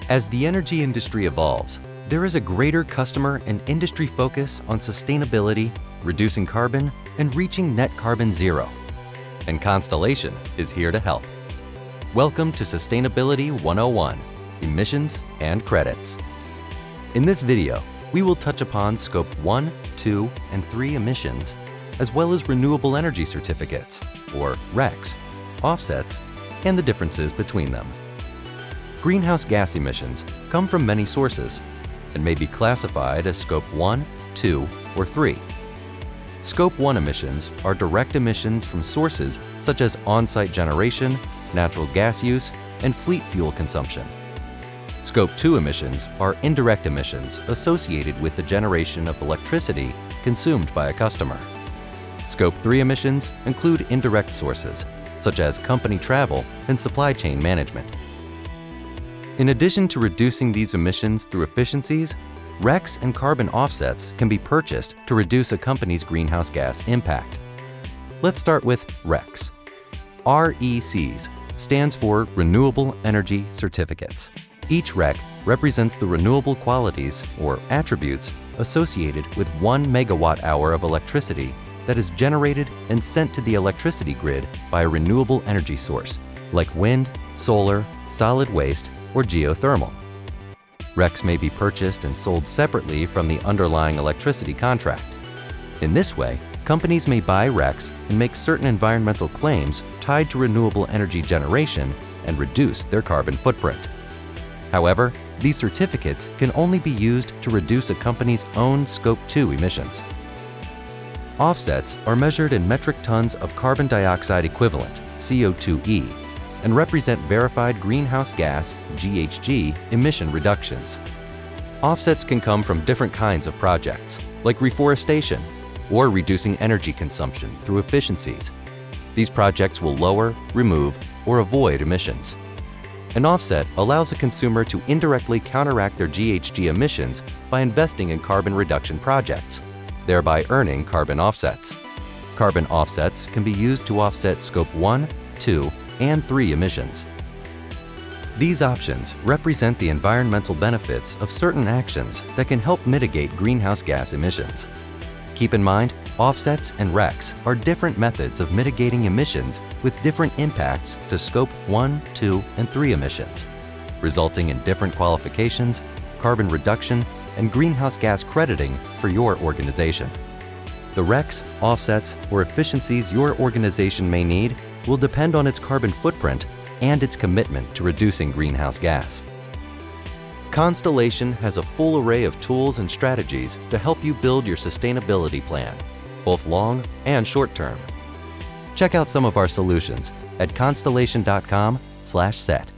As the energy industry evolves, there is a greater customer and industry focus on sustainability, reducing carbon, and reaching net carbon zero. And Constellation is here to help. Welcome to Sustainability 101, Emissions and Credits. In this video, we will touch upon Scope 1, 2, and 3 emissions, as well as renewable energy certificates, or RECs, offsets, and the differences between them. Greenhouse gas emissions come from many sources and may be classified as Scope 1, 2, or 3. Scope 1 emissions are direct emissions from sources such as on-site generation, natural gas use, and fleet fuel consumption. Scope 2 emissions are indirect emissions associated with the generation of electricity consumed by a customer. Scope 3 emissions include indirect sources, such as company travel and supply chain management. In addition to reducing these emissions through efficiencies, RECs and carbon offsets can be purchased to reduce a company's greenhouse gas impact. Let's start with RECs. RECs stands for Renewable Energy Certificates. Each REC represents the renewable qualities or attributes associated with 1 megawatt-hour of electricity that is generated and sent to the electricity grid by a renewable energy source, like wind, solar, solid waste, or geothermal. RECs may be purchased and sold separately from the underlying electricity contract. In this way, companies may buy RECs and make certain environmental claims tied to renewable energy generation and reduce their carbon footprint. However, these certificates can only be used to reduce a company's own Scope 2 emissions. Offsets are measured in metric tons of carbon dioxide equivalent, CO2e, and represent verified greenhouse gas (GHG) emission reductions. Offsets can come from different kinds of projects, like reforestation or reducing energy consumption through efficiencies. These projects will lower, remove, or avoid emissions. An offset allows a consumer to indirectly counteract their GHG emissions by investing in carbon reduction projects, thereby earning carbon offsets. Carbon offsets can be used to offset Scope 1, 2, and 3 emissions. These options represent the environmental benefits of certain actions that can help mitigate greenhouse gas emissions. Keep in mind, offsets and RECs are different methods of mitigating emissions with different impacts to Scope 1, 2, and 3 emissions, resulting in different qualifications, carbon reduction, and greenhouse gas crediting for your organization. The RECs, offsets, or efficiencies your organization may need will depend on its carbon footprint and its commitment to reducing greenhouse gas. Constellation has a full array of tools and strategies to help you build your sustainability plan, both long and short term. Check out some of our solutions at constellation.com/set.